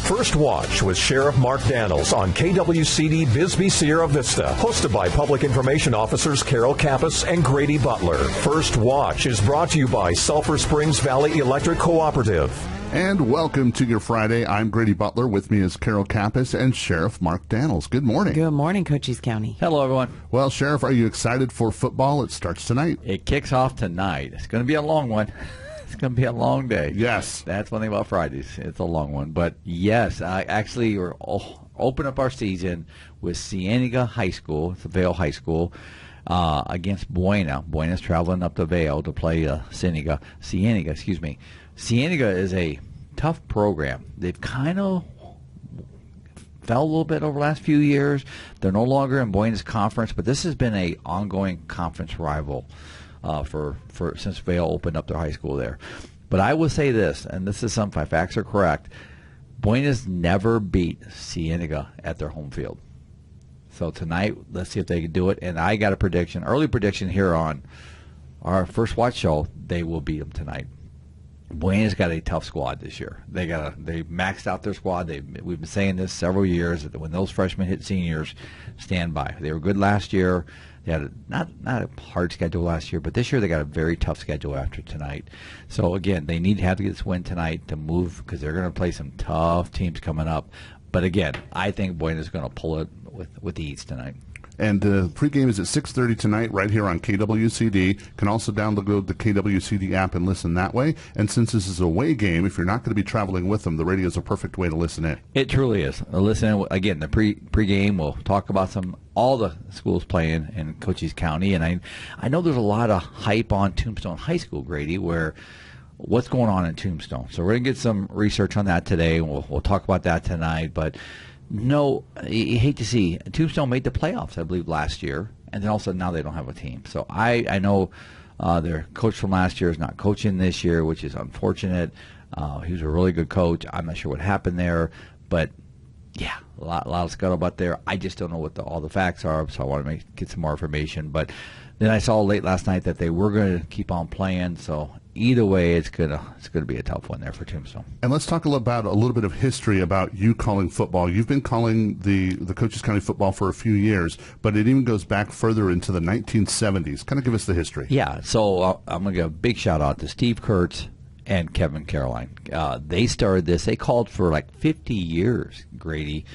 First Watch with Sheriff Mark Daniels on KWCD Bisbee Sierra Vista, hosted by Public Information Officers Carol Kappas and Grady Butler. First Watch is brought to you by Sulphur Springs Valley Electric Cooperative. And welcome to your Friday. I'm Grady Butler. With me is Carol Kappas and Sheriff Mark Daniels. Good morning. Good morning, Cochise County. Hello, everyone. Well, Sheriff, are you excited for football? It starts tonight. It kicks off tonight. It's going to be a long one. It's going to be a long day. Yes. That's one thing about Fridays. It's a long one. But, yes, we're open up our season with Cienega High School. It's a Vail High School. Against Buena. Buena's traveling up to Vail to play Cienega. Cienega is a tough program. They've kind of fell a little bit over the last few years. They're no longer in Buena's conference, but this has been a ongoing conference rival since Vail opened up their high school there. But I will say this, and this is something, if facts are correct, Buena's never beat Cienega at their home field. So tonight, let's see if they can do it. And I got a early prediction here on our First Watch show, they will beat them tonight. Buena's got a tough squad this year. They maxed out their squad. We've been saying this several years that when those freshmen hit seniors, stand by. They were good last year. They had not a hard schedule last year, but this year they got a very tough schedule after tonight. So again, they need to have to get this win tonight to move because they're going to play some tough teams coming up. But again, I think Buena's going to pull it with ease tonight. And the pregame is at 6:30 tonight right here on KWCD. Can also download the KWCD app and listen that way. And since this is a away game, if you're not going to be traveling with them, the radio is a perfect way to listen in. It truly is. Listen, again, the pregame, we'll talk about all the schools playing in Cochise County. And I know there's a lot of hype on Tombstone High School, Grady, where what's going on in Tombstone. So we're going to get some research on that today. We'll talk about that tonight. But no, you hate to see Tombstone made the playoffs, I believe, last year, and then also now they don't have a team. So I know their coach from last year is not coaching this year, which is unfortunate. He was a really good coach. I'm not sure what happened there, but yeah, a lot of scuttlebutt there. I just don't know what all the facts are, so I want to get some more information. But then I saw late last night that they were going to keep on playing, so either way, it's gonna be a tough one there for Tombstone. And let's talk about a little bit of history about you calling football. You've been calling the Cochise County football for a few years, but it even goes back further into the 1970s. Kind of give us the history. Yeah, so I'm going to give a big shout-out to Steve Kurtz and Kevin Caroline. They started this. They called for like 50 years, Grady,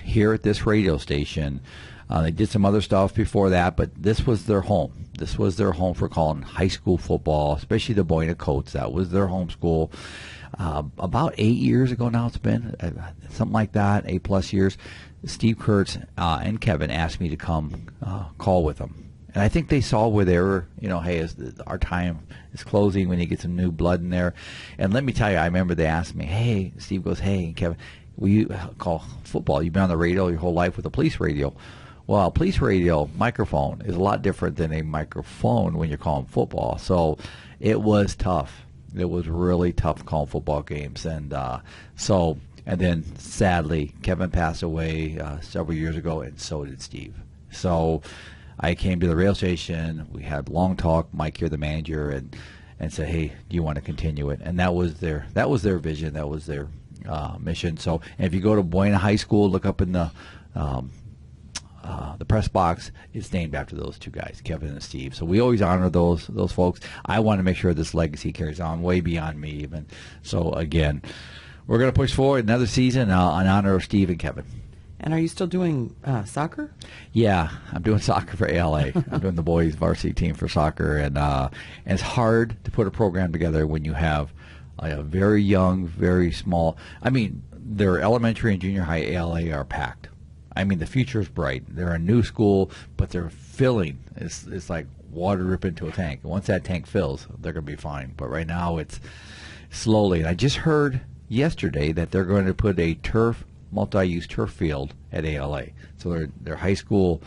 here at this radio station. They did some other stuff before that, but this was their home. This was their home for calling high school football, especially the Buena Coats. That was their home school. About 8 years ago now it's been, something like that, 8+ years. Steve Kurtz and Kevin asked me to come call with them. And I think they saw where they were, hey, our time is closing. We need to get some new blood in there. And let me tell you, I remember they asked me, hey, Steve goes, hey, Kevin, will you call football? You've been on the radio your whole life with a police radio. Well, a police radio microphone is a lot different than a microphone when you're calling football. So it was tough. It was really tough calling football games. And then sadly, Kevin passed away several years ago, and so did Steve. So I came to the rail station. We had a long talk. Mike here, the manager, and said, hey, do you want to continue it? And that was their vision. That was their mission. So and if you go to Buena High School, look up in the press box, it's named after those two guys, Kevin and Steve. So we always honor those folks. I want to make sure this legacy carries on way beyond me even. So again, we're going to push forward another season in honor of Steve and Kevin. And are you still doing soccer? Yeah, I'm doing soccer for ALA. I'm doing the boys varsity team for soccer, and it's hard to put a program together when you have a very young, very small. I mean, their elementary and junior high ALA are packed. I mean, the future is bright. They're a new school, but they're filling. It's like water drip into a tank. Once that tank fills, they're going to be fine. But right now, it's slowly. And I just heard yesterday that they're going to put a multi-use turf field at ALA. So their high school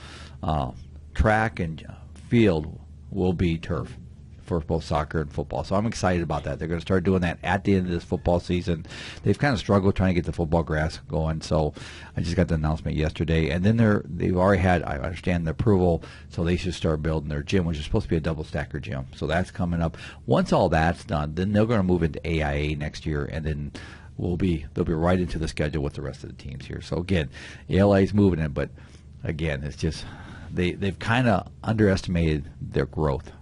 track and field will be turf for both soccer and football. So I'm excited about that. They're going to start doing that at the end of this football season. They've kind of struggled trying to get the football grass going, so I just got the announcement yesterday. And then they've already had, I understand, the approval, so they should start building their gym, which is supposed to be a double-stacker gym. So that's coming up. Once all that's done, then they're going to move into AIA next year, and then they'll be right into the schedule with the rest of the teams here. So again, ALA's moving it, but again, it's just they've kind of underestimated their growth.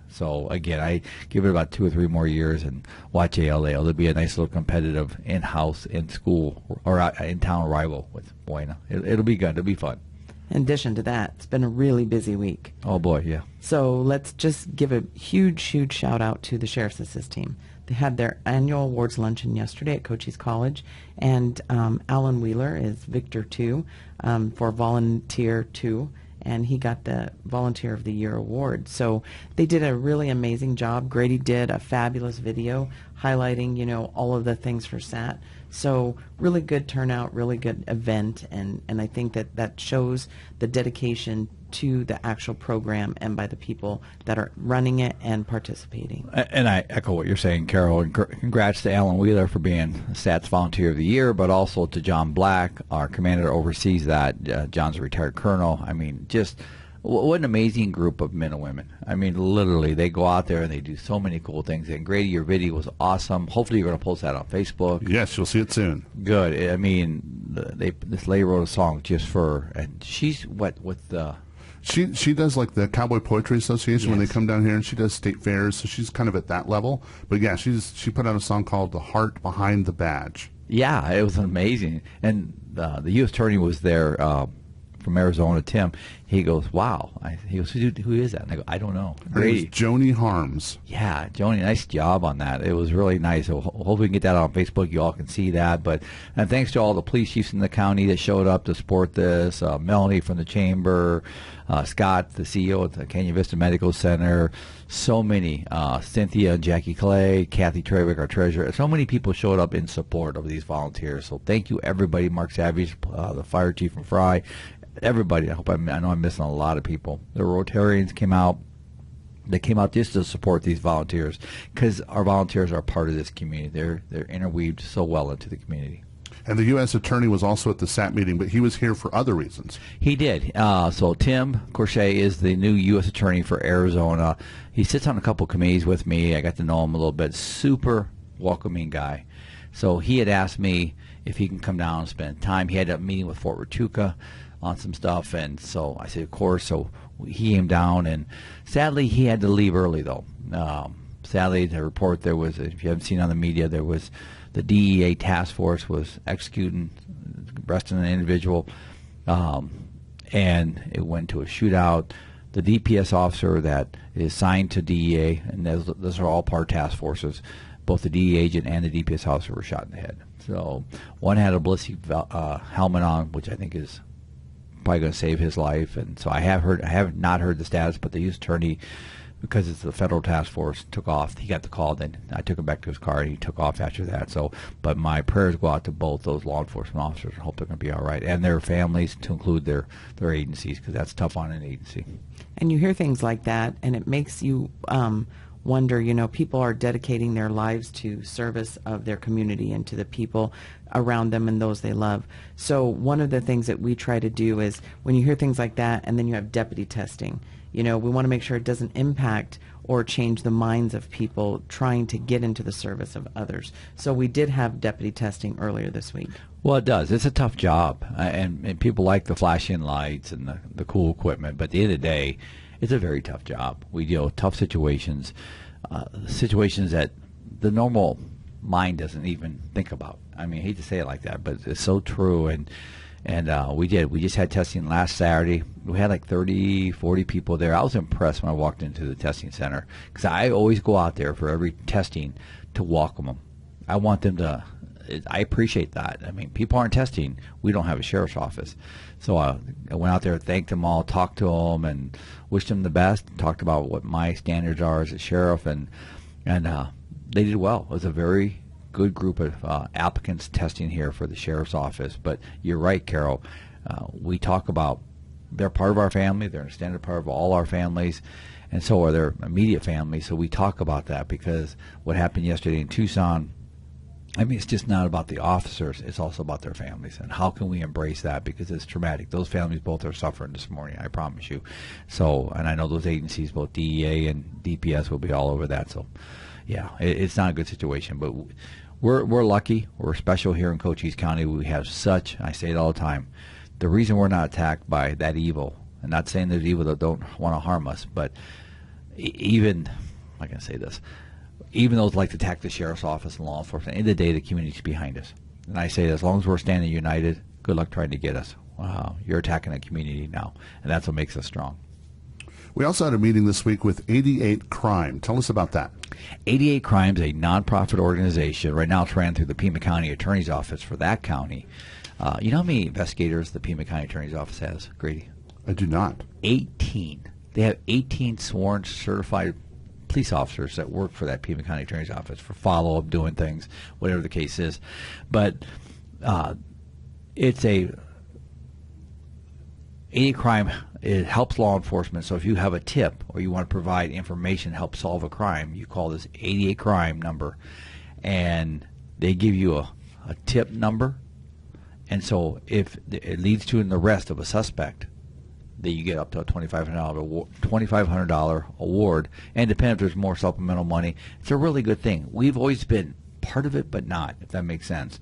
So again, I give it about 2 or 3 more years and watch ALA. It'll be a nice little competitive in-house, in-school, or in-town rival with Buena. It'll be good. It'll be fun. In addition to that, it's been a really busy week. Oh boy, yeah. So let's just give a huge shout out to the Sheriff's Assist team. They had their annual awards luncheon yesterday at Cochise College, and Alan Wheeler is Victor 2 for Volunteer 2, and he got the Volunteer of the Year award. So they did a really amazing job. Grady did a fabulous video highlighting, all of the things for SAT. So really good turnout, really good event, and I think that shows the dedication to the actual program and by the people that are running it and participating. And I echo what you're saying, Carol, and congrats to Alan Wheeler for being SAT's Volunteer of the Year, but also to John Black, our commander that oversees that. John's a retired colonel. I mean, just what an amazing group of men and women. I mean, literally, they go out there and they do so many cool things. And Grady, your video was awesome. Hopefully you're going to post that on Facebook. Yes, you'll see it soon. Good. I mean, this lady wrote a song just for, and she's with the... She does like the Cowboy Poetry Association when they come down here, and she does state fairs, so she's kind of at that level. But yeah, she put out a song called "The Heart Behind the Badge." Yeah, it was amazing. And the U.S. Attorney was there from Arizona, Tim. He goes, "Wow." He goes, "Who is that?" And I go, "I don't know." Her name is Joni Harms. Yeah, Joni, nice job on that. It was really nice. So hopefully we can get that on Facebook. You all can see that. And thanks to all the police chiefs in the county that showed up to support this. Melanie from the chamber, Scott, the CEO at the Canyon Vista Medical Center, so many, Cynthia and Jackie Clay, Kathy Trevick, our treasurer. So many people showed up in support of these volunteers. So thank you, everybody. Mark Savage, the fire chief from Fry. Everybody. I know I'm missing a lot of people. The Rotarians came out. They came out just to support these volunteers because our volunteers are part of this community. They're interweaved so well into the community. And the U.S. Attorney was also at the SAT meeting, but he was here for other reasons. He did. So Tim Corshey is the new U.S. Attorney for Arizona. He sits on a couple committees with me. I got to know him a little bit. Super welcoming guy. So he had asked me if he can come down and spend time. He had a meeting with Fort Huachuca on some stuff, and so I said, of course. So he came down, and sadly he had to leave early, though. Sadly, the report there was, if you haven't seen on the media, there was the DEA task force was executing, arresting an individual, and it went to a shootout. The DPS officer that is signed to DEA, and those are all part task forces, both the DEA agent and the DPS officer were shot in the head. So one had a ballistic helmet on, which I think is probably going to save his life. And so I have not heard the status, but the U.S. Attorney, because it's the federal task force, took off. He got the call, then I took him back to his car, and he took off after that. So, but my prayers go out to both those law enforcement officers. I hope they're going to be all right, and their families, to include their agencies, because that's tough on an agency. And you hear things like that, and it makes you wonder, people are dedicating their lives to service of their community and to the people around them and those they love. So one of the things that we try to do is when you hear things like that and then you have deputy testing, we want to make sure it doesn't impact or change the minds of people trying to get into the service of others. So we did have deputy testing earlier this week. Well, it does. It's a tough job, and people like the flashing lights and the cool equipment, but at the end of the day, it's a very tough job. We deal with tough situations, situations that the normal mind doesn't even think about. I mean, I hate to say it like that, but it's so true. And we just had testing last Saturday. We had like 30, 40 people there. I was impressed when I walked into the testing center because I always go out there for every testing to welcome them. I want them to. I appreciate that. I mean, people aren't testing. We don't have a sheriff's office. So I went out there, thanked them all, talked to them, and wished them the best. Talked about what my standards are as a sheriff, and they did well. It was a very good group of applicants testing here for the sheriff's office. But you're right, Carol. We talk about they're part of our family. They're an extended part of all our families, and so are their immediate families. So we talk about that because what happened yesterday in Tucson, I mean, it's just not about the officers. It's also about their families. And how can we embrace that? Because it's traumatic. Those families both are suffering this morning, I promise you. So, and I know those agencies, both DEA and DPS, will be all over that. So, yeah, it's not a good situation. But we're lucky. We're special here in Cochise County. We have such, I say it all the time, the reason we're not attacked by that evil, and not saying there's evil that don't want to harm us, but even, I can say this, even those like to attack the sheriff's office and law enforcement, at the end of the day, the community's behind us. And I say that as long as we're standing united, good luck trying to get us. Wow, you're attacking the community now, and that's what makes us strong. We also had a meeting this week with 88 Crime. Tell us about that. 88 Crime is a nonprofit organization. Right now it's ran through the Pima County Attorney's Office for that county. You know how many investigators the Pima County Attorney's Office has, Grady? I do not. 18. They have 18 sworn certified police officers that work for that Pima County Attorney's Office for follow-up, doing things, whatever the case is. But it's a 88 Crime. It helps law enforcement. So if you have a tip or you want to provide information to help solve a crime, you call this 88 Crime number, and they give you a tip number. And so if it leads to an arrest of a suspect, that you get up to a $2,500 award, and depending if there's more supplemental money, it's a really good thing. We've always been part of it, but not, if that makes sense.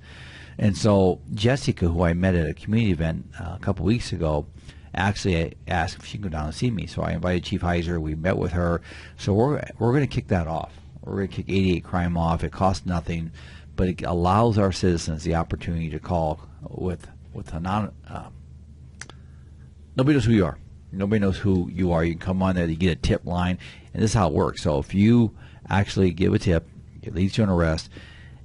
And so Jessica, who I met at a community event a couple weeks ago, actually asked if she can go down and see me. So I invited Chief Heiser. We met with her. So we're going to kick that off. We're going to kick 88 Crime off. It costs nothing, but it allows our citizens the opportunity to call with a nobody knows who you are. Nobody knows who you are. You can come on there, you get a tip line, and this is how it works. So if you actually give a tip, it leads to an arrest,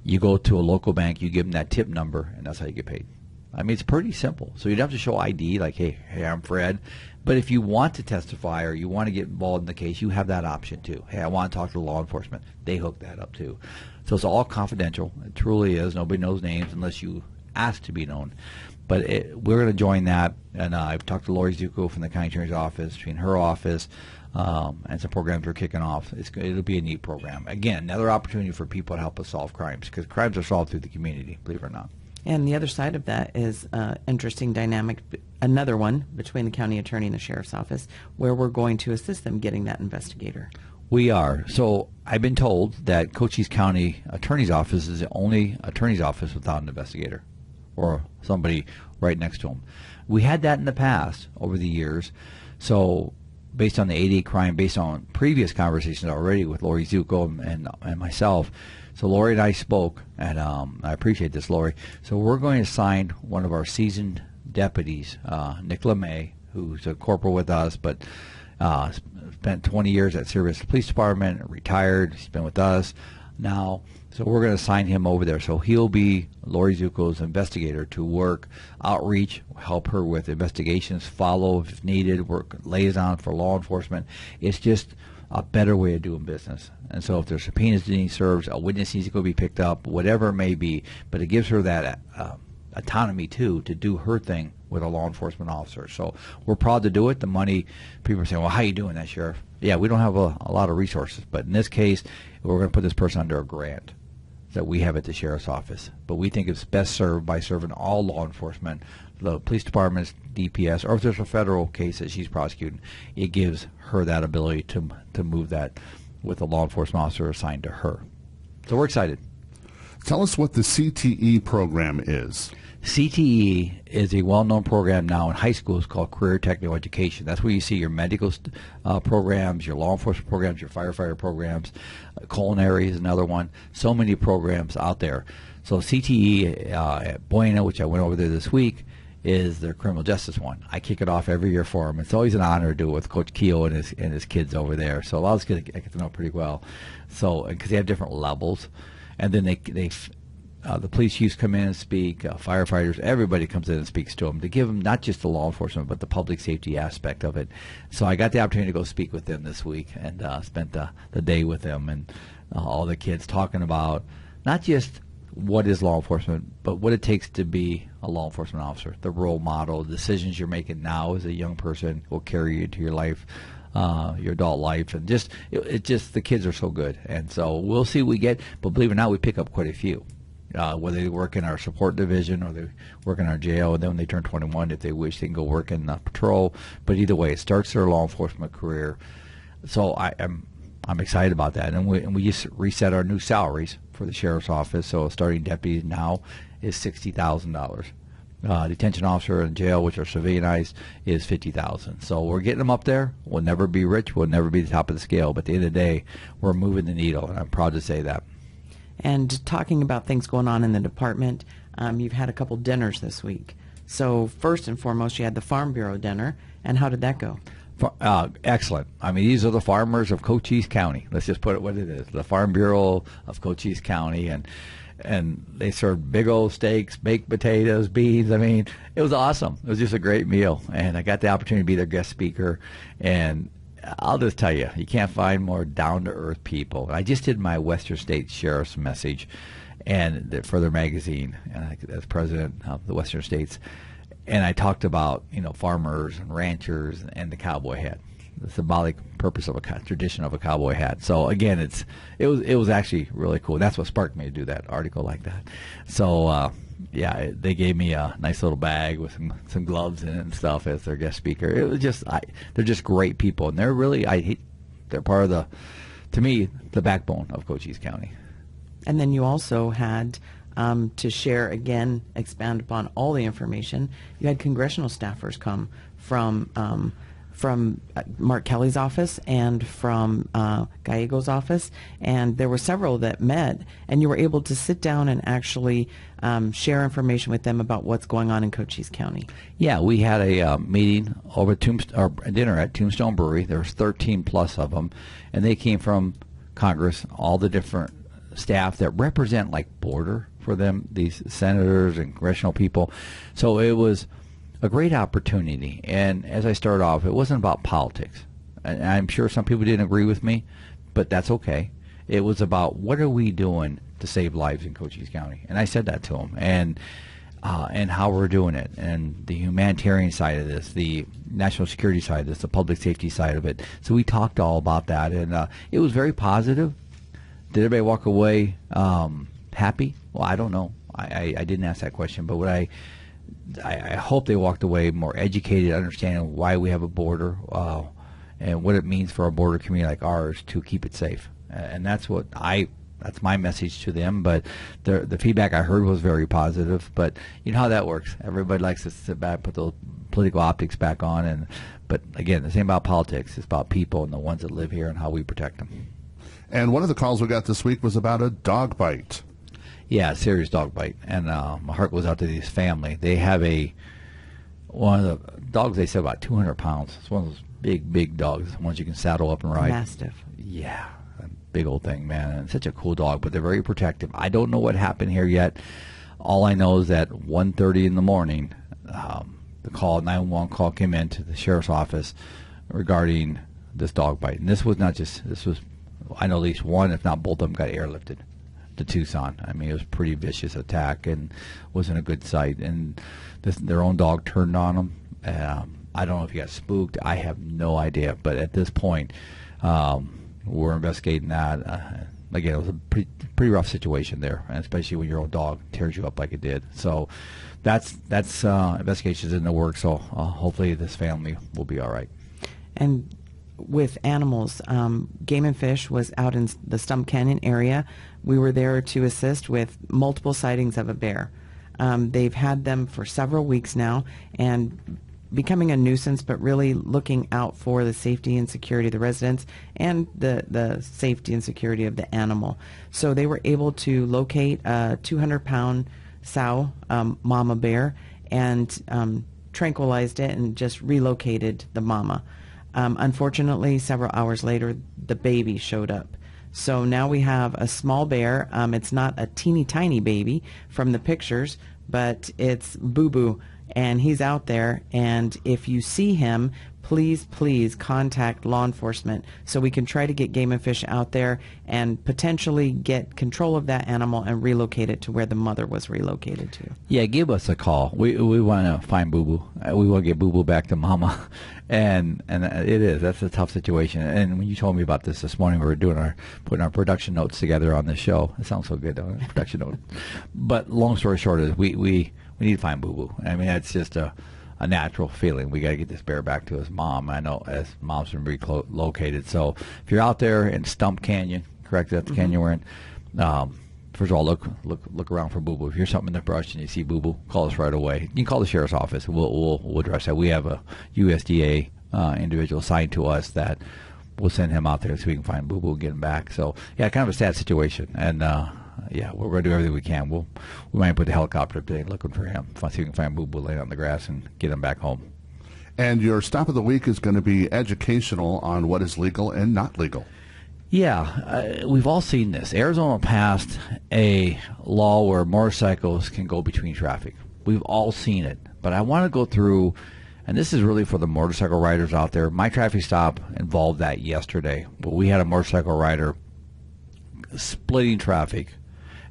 you go to a local bank, you give them that tip number, and that's how you get paid. I mean, it's pretty simple. So you don't have to show ID, like, hey, I'm Fred. But if you want to testify or you want to get involved in the case, you have that option too. Hey, I want to talk to law enforcement. They hook that up too. So it's all confidential. It truly is. Nobody knows names unless you ask to be known. But we're going to join that, and I've talked to Lori Zuko from the county attorney's office, between her office and some programs we're kicking off. It'll be a neat program. Again, another opportunity for people to help us solve crimes, because crimes are solved through the community, believe it or not. And the other side of that is interesting dynamic, another one between the county attorney and the sheriff's office, where we're going to assist them getting that investigator. We are. So I've been told that Cochise County Attorney's Office is the only attorney's office without an investigator or somebody right next to them. We had that in the past over the years. So based on the 88 Crime, based on previous conversations already with Lori Zuko and myself, so Lori and I spoke, and I appreciate this, Lori. So we're going to assign one of our seasoned deputies, Nick LeMay, who's a corporal with us, but spent 20 years at Service Police Department, retired. He's been with us now. So we're going to assign him over there. So he'll be Lori Zuko's investigator to work outreach, help her with investigations, follow if needed, work liaison for law enforcement. It's just a better way of doing business. And so if there's subpoenas that need served, a witness needs to go be picked up, whatever it may be, but it gives her that autonomy too to do her thing with a law enforcement officer. So we're proud to do it. The money, people are saying, well, how are you doing that, Sheriff? Yeah, we don't have a lot of resources, but in this case, we're going to put this person under a grant that we have at the sheriff's office. But we think it's best served by serving all law enforcement, the police departments, DPS, or if there's a federal case that she's prosecuting, it gives her that ability to move that with a law enforcement officer assigned to her. So we're excited. Tell us what the CTE program is. CTE is a well-known program now in high schools called Career Technical Education. That's where you see your medical programs, your law enforcement programs, your firefighter programs. Culinary is another one. So many programs out there. So CTE at Buena, which I went over there this week, is their criminal justice one. I kick it off every year for them. It's always an honor to do it with Coach Keogh and his kids over there. So a lot of us get to know pretty well. So because they have different levels, and then the police chiefs come in and speak, firefighters, everybody comes in and speaks to them to give them not just the law enforcement but the public safety aspect of it. So I got the opportunity to go speak with them this week and spent the day with them and all the kids talking about not just what is law enforcement, but what it takes to be a law enforcement officer, the role model, the decisions you're making now as a young person will carry you into your life, your adult life, and just the kids are so good. And so we'll see what we get, but believe it or not, we pick up quite a few. Whether they work in our support division or they work in our jail, and then when they turn 21, if they wish, they can go work in patrol. But either way, it starts their law enforcement career. So I'm I'm excited about that. And we just reset our new salaries for the sheriff's office. So a starting deputy now is $60,000. Detention officer in jail, which are civilianized, is $50,000. So we're getting them up there. We'll never be rich. We'll never be the top of the scale. But at the end of the day, we're moving the needle, and I'm proud to say that. And talking about things going on in the department, you've had a couple dinners this week. So first and foremost, you had the Farm Bureau dinner, and how did that go? Excellent. I mean, these are the farmers of Cochise County. Let's just put it what it is: the Farm Bureau of Cochise County, and they served big old steaks, baked potatoes, beans. I mean, it was awesome. It was just a great meal, and I got the opportunity to be their guest speaker. And I'll just tell you, you can't find more down-to-earth people. I just did my Western States Sheriff's message, and for their magazine, and as president of the Western States, and I talked about farmers and ranchers and the cowboy hat, the symbolic purpose of a tradition of a cowboy hat. So again, it was actually really cool. That's what sparked me to do that article like that. So yeah, they gave me a nice little bag with some gloves in it and stuff as their guest speaker. It was just they're just great people, and they're really they're part of to me, the backbone of Cochise County. And then you also had to share again, expand upon all the information. You had congressional staffers come from Mark Kelly's office and from Gallego's office, and there were several that met, and you were able to sit down and actually share information with them about what's going on in Cochise County. Yeah, we had a meeting over or dinner at Tombstone Brewery. There was 13 plus of them, and they came from Congress, all the different staff that represent like border for them, these senators and congressional people. So it was a great opportunity. And as I started off, it wasn't about politics. And I'm sure some people didn't agree with me, but that's okay. It was about what are we doing to save lives in Cochise County. And I said that to them. And how we're doing it, and the humanitarian side of this, the national security side of this, the public safety side of it. So we talked all about that, and it was very positive. Did everybody walk away happy? Well, I don't know. I didn't ask that question, but what I hope they walked away more educated, understanding why we have a border and what it means for a border community like ours to keep it safe. And that's my message to them. But the feedback I heard was very positive. But you know how that works. Everybody likes to sit back, put the political optics back on. But again, the same about politics. It's about people and the ones that live here and how we protect them. And one of the calls we got this week was about a dog bite. Yeah, a serious dog bite. And my heart goes out to this family. They have one of the dogs, they said about 200 pounds. It's one of those big dogs, the ones you can saddle up and ride. Mastiff. Yeah, a big old thing, man. And such a cool dog, but they're very protective. I don't know what happened here yet. All I know is that 1:30 in the morning, the 911 call came in to the sheriff's office regarding this dog bite. And this was, I know at least one, if not both of them, got airlifted to Tucson. I mean, it was a pretty vicious attack and wasn't a good sight. And their own dog turned on them. I don't know if he got spooked. I have no idea. But at this point, we're investigating that. Again, it was a pretty rough situation there, and especially when your own dog tears you up like it did. So that's investigations in the works. So hopefully this family will be all right. And with animals, Game and Fish was out in the Stump Canyon area. We were there to assist with multiple sightings of a bear. They've had them for several weeks now and becoming a nuisance, but really looking out for the safety and security of the residents and the safety and security of the animal. So they were able to locate a 200-pound sow mama bear and tranquilized it and just relocated the mama. Unfortunately, several hours later, the baby showed up. So now we have a small bear. It's not a teeny tiny baby from the pictures, but it's Boo Boo, and he's out there. And if you see him, please contact law enforcement so we can try to get Game and Fish out there and potentially get control of that animal and relocate it to where the mother was relocated to. Yeah, give us a call. We want to find Boo Boo. We want to get Boo Boo back to Mama, and that's a tough situation. And when you told me about this morning, we were putting our production notes together on this show. It sounds so good, don't it? Production notes. But long story short is we need to find Boo Boo. I mean, it's just a a natural feeling. We got to get this bear back to his mom. I know as mom's been relocated. So if you're out there in Stump Canyon, correct, that's the canyon we're in. First of all, look around for Boo Boo. If you hear something in the brush and you see Boo Boo, call us right away. You can call the sheriff's office. We'll address that. We have a USDA individual assigned to us that we'll send him out there so we can find Boo Boo and get him back. So yeah, kind of a sad situation. And yeah, we're going to do everything we can. We might put the helicopter up there looking for him. See if we can find Boo Boo laying on the grass and get him back home. And your stop of the week is going to be educational on what is legal and not legal. Yeah, we've all seen this. Arizona passed a law where motorcycles can go between traffic. We've all seen it. But I want to go through, and this is really for the motorcycle riders out there. My traffic stop involved that yesterday. But we had a motorcycle rider splitting traffic.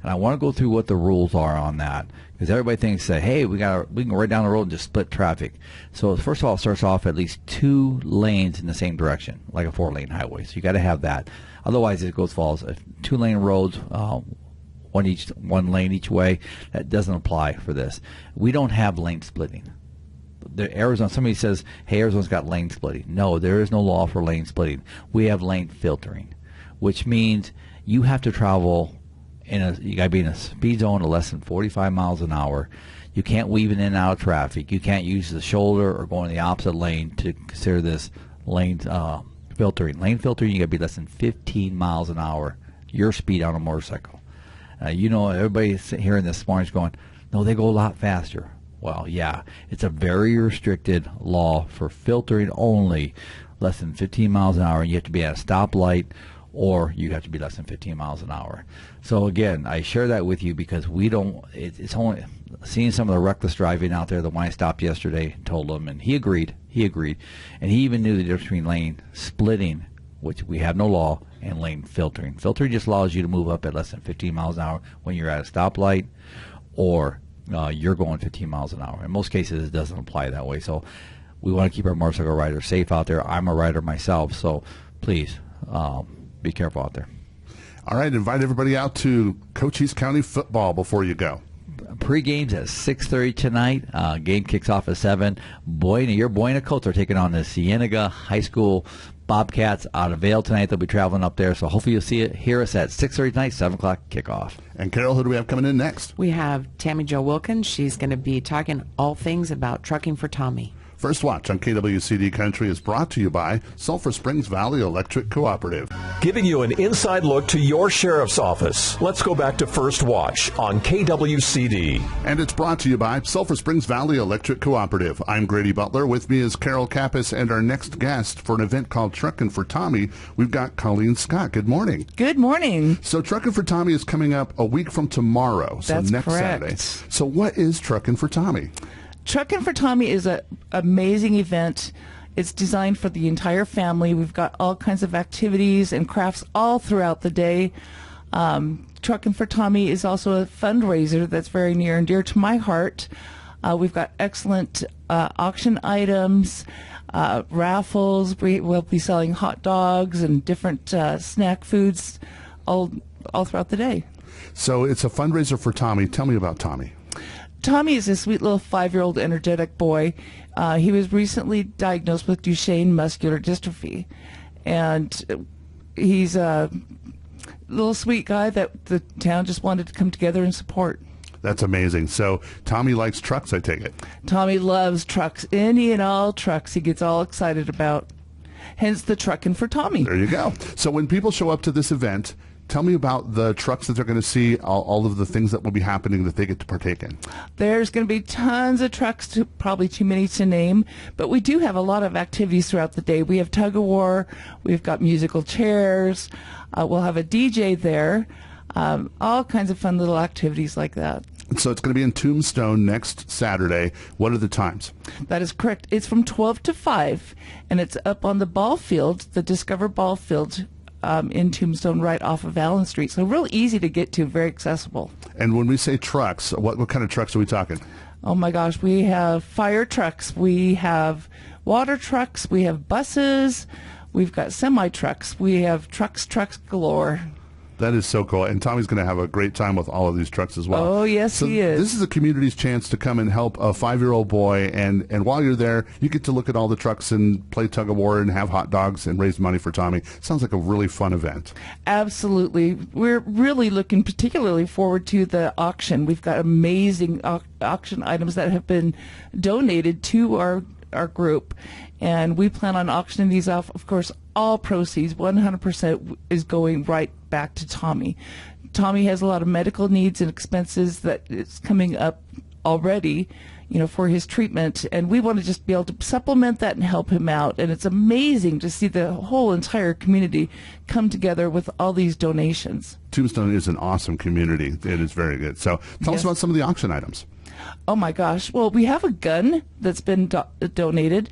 And I want to go through what the rules are on that. Because everybody thinks that, hey, we can go right down the road and just split traffic. So first of all, it starts off at least 2 lanes in the same direction, like a 4-lane highway. So you got to have that. Otherwise, it goes falls. 2-lane roads, one lane each way. That doesn't apply for this. We don't have lane splitting. Arizona. Somebody says, "Hey, Arizona's got lane splitting." No, there is no law for lane splitting. We have lane filtering, which means you have to travel. You got to be in a speed zone of less than 45 miles an hour. You can't weave in and out of traffic. You can't use the shoulder or go in the opposite lane to consider this lane filtering. Lane filtering, you got to be less than 15 miles an hour. Your speed on a motorcycle. Everybody's hearing this morning is going, no, they go a lot faster. Well, yeah, it's a very restricted law for filtering only, less than 15 miles an hour. And you have to be at a stoplight, or you have to be less than 15 miles an hour. So again, I share that with you because it's only seeing some of the reckless driving out there. The one I stopped yesterday and told him, and he agreed, and he even knew the difference between lane splitting, which we have no law, and lane filtering. Filtering just allows you to move up at less than 15 miles an hour when you're at a stoplight, or you're going 15 miles an hour. In most cases, it doesn't apply that way. So we want to keep our motorcycle riders safe out there. I'm a rider myself, so please be careful out there. All right, invite everybody out to Cochise County football before you go. Pre-game's at 6:30 tonight. Game kicks off at 7. Your Buena Colts are taking on the Cienega High School Bobcats out of Vail tonight. They'll be traveling up there, so hopefully you'll hear us at 6:30 tonight, 7 o'clock kickoff. And Carol, who do we have coming in next? We have Tammy Jo Wilkins. She's going to be talking all things about Trucking for Tommy. First Watch on KWCD Country is brought to you by Sulphur Springs Valley Electric Cooperative. Giving you an inside look to your sheriff's office. Let's go back to First Watch on KWCD. And it's brought to you by Sulphur Springs Valley Electric Cooperative. I'm Grady Butler. With me is Carol Kappas, and our next guest for an event called Truckin' for Tommy, we've got Colleen Scott. Good morning. Good morning. So Truckin' for Tommy is coming up a week from tomorrow, so That's next correct. Saturday. So what is Truckin' for Tommy? Truckin' for Tommy is an amazing event. It's designed for the entire family. We've got all kinds of activities and crafts all throughout the day. Truckin' for Tommy is also a fundraiser that's very near and dear to my heart. We've got excellent auction items, raffles. We'll be selling hot dogs and different snack foods all throughout the day. So it's a fundraiser for Tommy. Tell me about Tommy. Tommy is a sweet little 5-year-old energetic boy. He was recently diagnosed with Duchenne muscular dystrophy. And he's a little sweet guy that the town just wanted to come together and support. That's amazing. So Tommy likes trucks, I take it. Tommy loves trucks. Any and all trucks he gets all excited about. Hence the Truckin' for Tommy. There you go. So when people show up to this event, tell me about the trucks that they're going to see, all of the things that will be happening that they get to partake in. There's going to be tons of trucks, probably too many to name, but we do have a lot of activities throughout the day. We have tug-of-war, we've got musical chairs, we'll have a DJ there, all kinds of fun little activities like that. So it's going to be in Tombstone next Saturday. What are the times? That is correct. It's from 12 to 5, and it's up on the ball field, the Discover Ball Field, in Tombstone, right off of Allen Street. So real easy to get to, very accessible. And when we say trucks, what kind of trucks are we talking? Oh my gosh, we have fire trucks, we have water trucks, we have buses, we've got semi-trucks, we have trucks galore. That is so cool. And Tommy's going to have a great time with all of these trucks as well. Oh, yes, so he is. This is the community's chance to come and help a 5-year-old boy. And while you're there, you get to look at all the trucks and play tug of war and have hot dogs and raise money for Tommy. Sounds like a really fun event. Absolutely. We're really looking particularly forward to the auction. We've got amazing auction items that have been donated to our group. And we plan on auctioning these off. Of course, all proceeds, 100%, is going right back to Tommy. Tommy has a lot of medical needs and expenses that is coming up already, for his treatment, and we want to just be able to supplement that and help him out. And it's amazing to see the whole entire community come together with all these donations. Tombstone is an awesome community. It is very good. So tell us about some of the auction items. Oh my gosh. Well, we have a gun that's been donated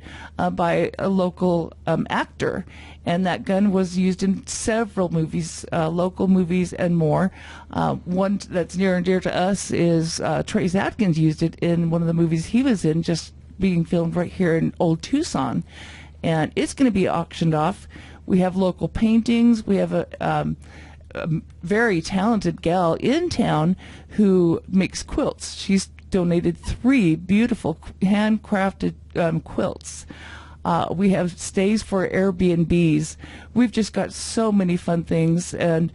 by a local actor, and that gun was used in several movies, local movies and more. One that's near and dear to us is Trace Adkins used it in one of the movies he was in, just being filmed right here in Old Tucson, and it's going to be auctioned off. We have local paintings. We have a very talented gal in town who makes quilts. She's donated 3 beautiful handcrafted quilts. We have stays for Airbnbs. We've just got so many fun things, and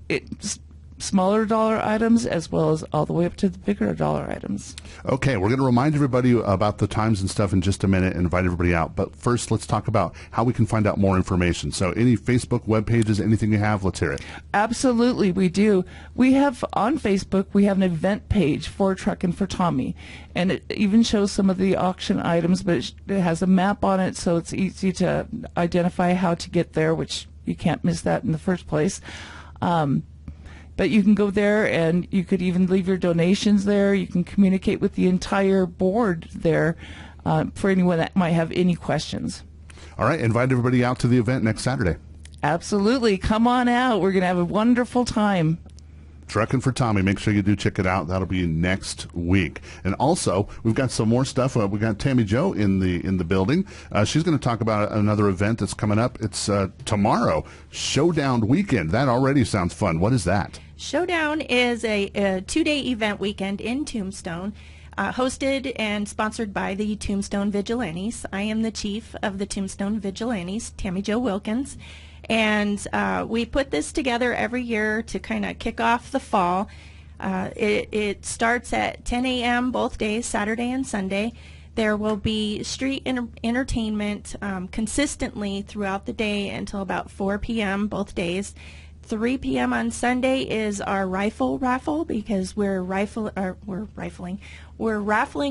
it's smaller dollar items as well as all the way up to the bigger dollar items. Okay, we're going to remind everybody about the times and stuff in just a minute and invite everybody out. But first, let's talk about how we can find out more information. So any Facebook web pages, anything you have, let's hear it. Absolutely, we do. We have on Facebook, we have an event page for Truckin' for Tommy. And it even shows some of the auction items, but it has a map on it, so it's easy to identify how to get there, which you can't miss that in the first place. But you can go there, and you could even leave your donations there. You can communicate with the entire board there for anyone that might have any questions. All right, invite everybody out to the event next Saturday. Absolutely. Come on out. We're going to have a wonderful time. Truckin' for Tommy. Make sure you do check it out. That'll be next week. And also, we've got some more stuff. We got Tammy Jo in the building. She's going to talk about another event that's coming up. It's tomorrow, Showdown Weekend. That already sounds fun. What is that? Showdown is a 2-day event weekend in Tombstone, hosted and sponsored by the Tombstone Vigilantes. I am the chief of the Tombstone Vigilantes, Tammy Jo Wilkins. And we put this together every year to kind of kick off the fall. It starts at 10 a.m. both days, Saturday and Sunday. There will be street entertainment consistently throughout the day until about 4 p.m. both days. 3 p.m. on Sunday is our rifle raffle, because we're raffling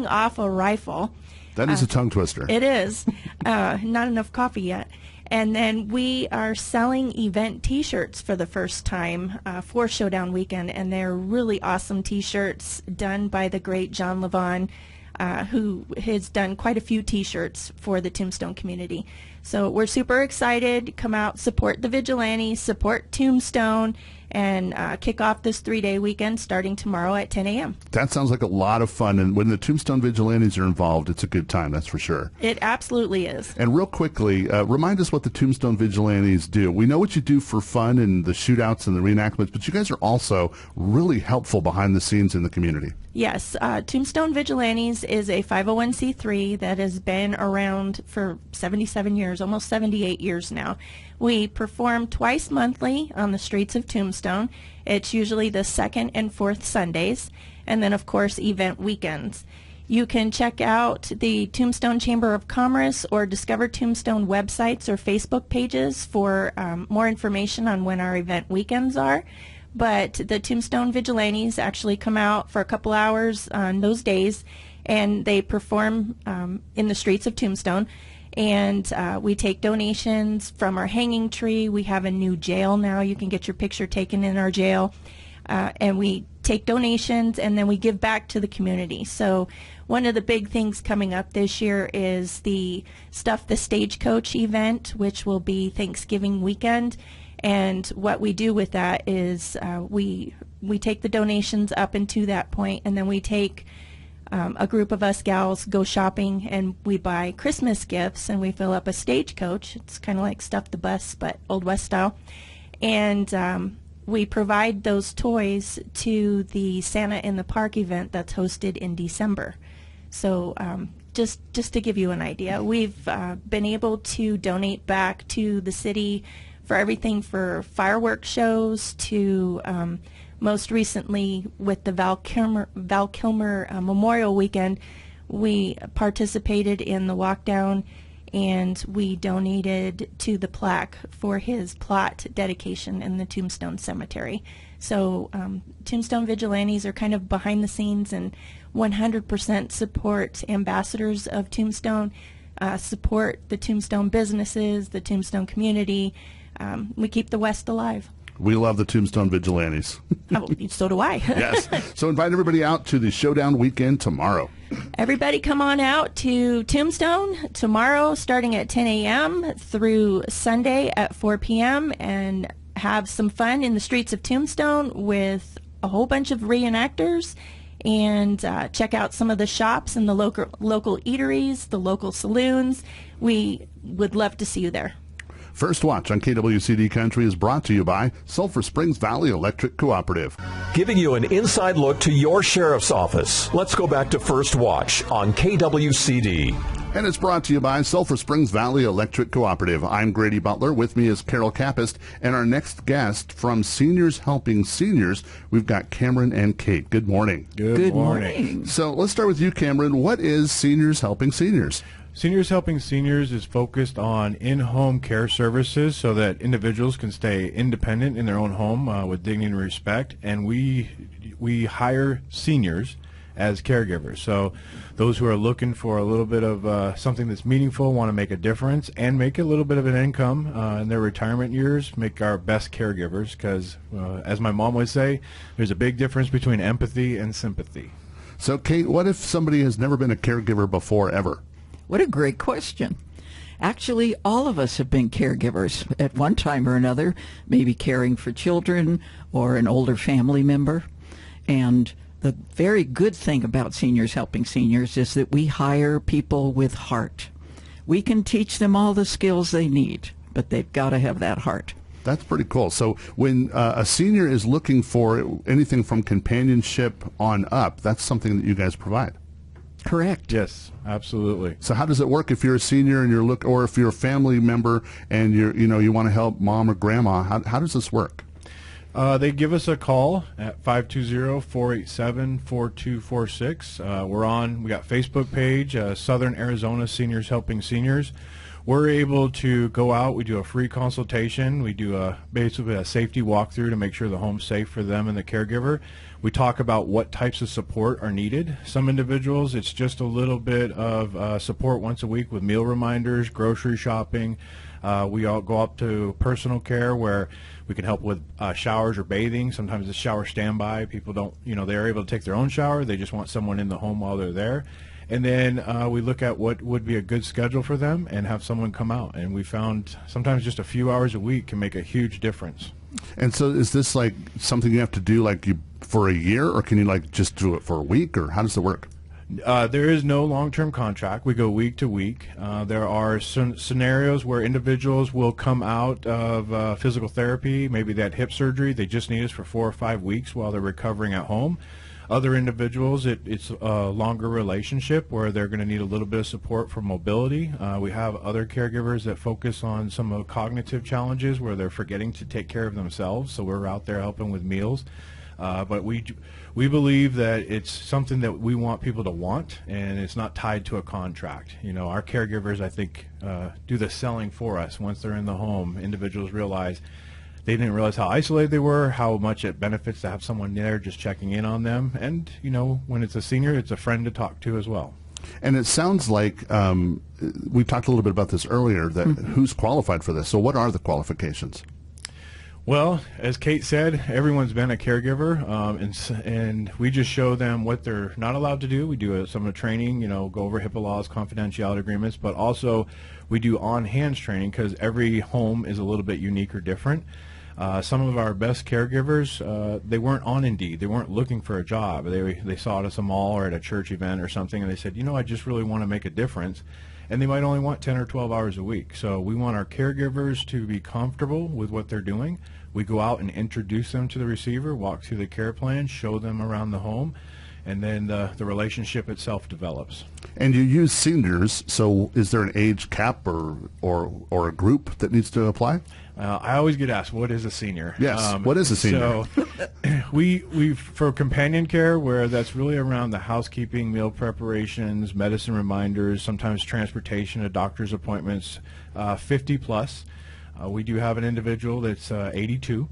off a rifle. That is a tongue twister. It is. Not enough coffee yet. And then we are selling event T-shirts for the first time for Showdown Weekend, and they're really awesome T-shirts done by the great John Levon, who has done quite a few T-shirts for the Tombstone community. So we're super excited. Come out, support the Vigilantes, support Tombstone, and kick off this 3-day weekend starting tomorrow at 10 a.m. That sounds like a lot of fun, and when the Tombstone Vigilantes are involved, it's a good time, that's for sure. It absolutely is. And real quickly, remind us what the Tombstone Vigilantes do. We know what you do for fun and the shootouts and the reenactments, but you guys are also really helpful behind the scenes in the community. Yes, Tombstone Vigilantes is a 501c3 that has been around for 77 years, almost 78 years now. We perform twice monthly on the streets of Tombstone. It's usually the second and fourth Sundays, and then of course event weekends. You can check out the Tombstone Chamber of Commerce or Discover Tombstone websites or Facebook pages for more information on when our event weekends are. But the Tombstone Vigilantes actually come out for a couple hours on those days, and they perform in the streets of Tombstone. And we take donations from our hanging tree. We have a new jail now. You can get your picture taken in our jail. And we take donations, and then we give back to the community. So one of the big things coming up this year is the Stuff the Stagecoach event, which will be Thanksgiving weekend. And what we do with that is we take the donations up into that point, and then we take a group of us gals go shopping, and we buy Christmas gifts, and we fill up a stagecoach. It's kind of like Stuff the Bus, but Old West style. And we provide those toys to the Santa in the Park event that's hosted in December. So just to give you an idea, we've been able to donate back to the city for everything for fireworks shows to most recently with the Val Kilmer Memorial Weekend, we participated in the walk down and we donated to the plaque for his plot dedication in the Tombstone Cemetery. So Tombstone Vigilantes are kind of behind the scenes and 100% support ambassadors of Tombstone, support the Tombstone businesses, the Tombstone community. We keep the West alive. We love the Tombstone Vigilantes. Oh, so do I. Yes. So invite everybody out to the Showdown weekend tomorrow. Everybody come on out to Tombstone tomorrow starting at 10 a.m. through Sunday at 4 p.m. and have some fun in the streets of Tombstone with a whole bunch of reenactors and check out some of the shops and the local eateries, the local saloons. We would love to see you there. First Watch on KWCD Country is brought to you by Sulphur Springs Valley Electric Cooperative. Giving you an inside look to your sheriff's office. Let's go back to First Watch on KWCD. And it's brought to you by Sulphur Springs Valley Electric Cooperative. I'm Grady Butler. With me is Carol Kapist. And our next guest from Seniors Helping Seniors, we've got Cameron and Kate. Good morning. Good morning. So let's start with you, Cameron. What is Seniors Helping Seniors? Seniors Helping Seniors is focused on in-home care services so that individuals can stay independent in their own home with dignity and respect. And we hire seniors as caregivers. So those who are looking for a little bit of something that's meaningful, want to make a difference, and make a little bit of an income in their retirement years, make our best caregivers because, as my mom would say, there's a big difference between empathy and sympathy. So, Kate, what if somebody has never been a caregiver before, ever? What a great question. Actually, all of us have been caregivers at one time or another, maybe caring for children or an older family member. And the very good thing about Seniors Helping Seniors is that we hire people with heart. We can teach them all the skills they need, but they've got to have that heart. That's pretty cool. So when a senior is looking for anything from companionship on up, that's something that you guys provide. Correct. Yes, absolutely. So how does it work if you're a senior and or if you're a family member and you want to help mom or grandma? How does this work? They give us a call at 520-487-4246. We got Facebook page, Southern Arizona Seniors Helping Seniors. We're able to go out. We do a free consultation. We do basically a safety walkthrough to make sure the home's safe for them and the caregiver. We talk about what types of support are needed. Some individuals, it's just a little bit of support once a week with meal reminders, grocery shopping. We all go up to personal care where we can help with showers or bathing. Sometimes it's shower standby. People don't, they're able to take their own shower. They just want someone in the home while they're there. And then we look at what would be a good schedule for them and have someone come out. And we found sometimes just a few hours a week can make a huge difference. And so is this like something you have to do for a year, or can you just do it for a week, or how does it work? There is no long-term contract. We go week to week. There are scenarios where individuals will come out of physical therapy, maybe that hip surgery. They just need us for 4 or 5 weeks while they're recovering at home. Other individuals, it's a longer relationship where they're going to need a little bit of support for mobility. We have other caregivers that focus on some of the cognitive challenges where they're forgetting to take care of themselves, so we're out there helping with meals. But we believe that it's something that we want people to want, and it's not tied to a contract. Our caregivers, I think, do the selling for us. Once they're in the home, individuals realize they didn't realize how isolated they were, how much it benefits to have someone there just checking in on them. And, when it's a senior, it's a friend to talk to as well. And it sounds like we talked a little bit about this earlier, that who's qualified for this. So what are the qualifications? Well, as Kate said, everyone's been a caregiver, and we just show them what they're not allowed to do. We do some of the training, go over HIPAA laws, confidentiality agreements, but also we do on-hands training because every home is a little bit unique or different. Some of our best caregivers, they weren't on Indeed. They weren't looking for a job. They saw it at a mall or at a church event or something, and they said, I just really want to make a difference. And they might only want 10 or 12 hours a week. So we want our caregivers to be comfortable with what they're doing. We go out and introduce them to the receiver, walk through the care plan, show them around the home, and then the relationship itself develops. And you use seniors, so is there an age cap or a group that needs to apply? I always get asked, what is a senior? Yes, what is a senior? So we for companion care, where that's really around the housekeeping, meal preparations, medicine reminders, sometimes transportation to doctor's appointments, 50 plus. We do have an individual that's 82.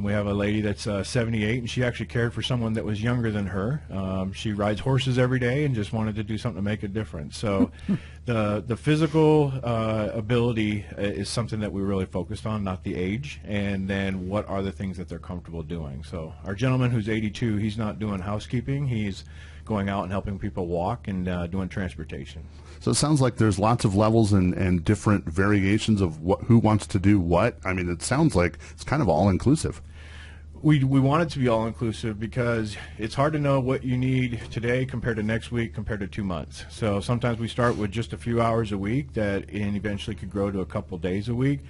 We have a lady that's 78, and she actually cared for someone that was younger than her. She rides horses every day and just wanted to do something to make a difference. So the physical ability is something that we really focused on, not the age, and then what are the things that they're comfortable doing. So our gentleman who's 82, he's not doing housekeeping. He's going out and helping people walk and doing transportation. So it sounds like there's lots of levels and different variations of who wants to do what. I mean, it sounds like it's kind of all-inclusive. We want it to be all-inclusive because it's hard to know what you need today compared to next week compared to 2 months. So sometimes we start with just a few hours a week that eventually could grow to a couple days a week.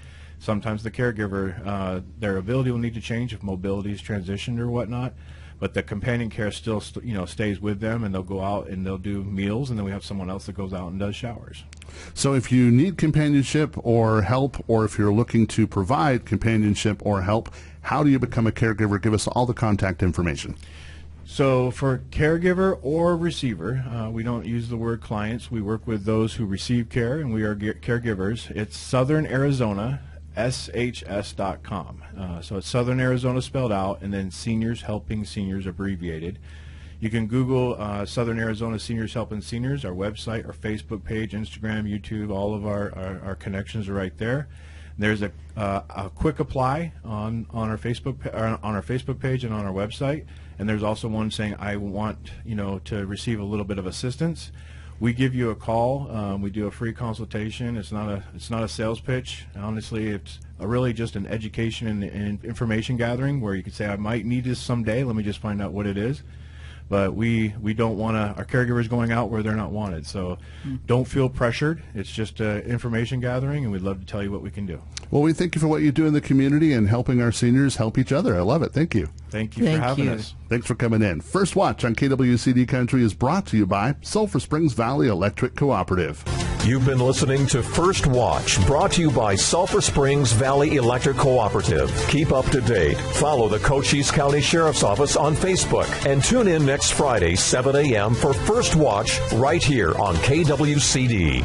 Sometimes the caregiver, their ability will need to change if mobility is transitioned or whatnot. But the companion care still, stays with them, and they'll go out and they'll do meals, and then we have someone else that goes out and does showers. So if you need companionship or help, or if you're looking to provide companionship or help, how do you become a caregiver? Give us all the contact information. So for caregiver or receiver, we don't use the word clients. We work with those who receive care, and we are caregivers. It's Southern Arizona. SHS.com. So it's Southern Arizona spelled out, and then Seniors Helping Seniors abbreviated. You can Google Southern Arizona Seniors Helping Seniors, our website, our Facebook page, Instagram, YouTube, all of our connections are right there. There's a quick apply on our Facebook page and on our website, and there's also one saying I want to receive a little bit of assistance. We give you a call. We do a free consultation. It's not a sales pitch. Honestly, it's really just an education and information gathering where you could say, I might need this someday. Let me just find out what it is. But we don't want our caregivers going out where they're not wanted. So don't feel pressured. It's just information gathering, and we'd love to tell you what we can do. Well, we thank you for what you do in the community and helping our seniors help each other. I love it. Thank you. Thank you for having us. Thanks for coming in. First Watch on KWCD Country is brought to you by Sulphur Springs Valley Electric Cooperative. You've been listening to First Watch, brought to you by Sulphur Springs Valley Electric Cooperative. Keep up to date. Follow the Cochise County Sheriff's Office on Facebook, and tune in next Friday, 7 a.m. for First Watch right here on KWCD.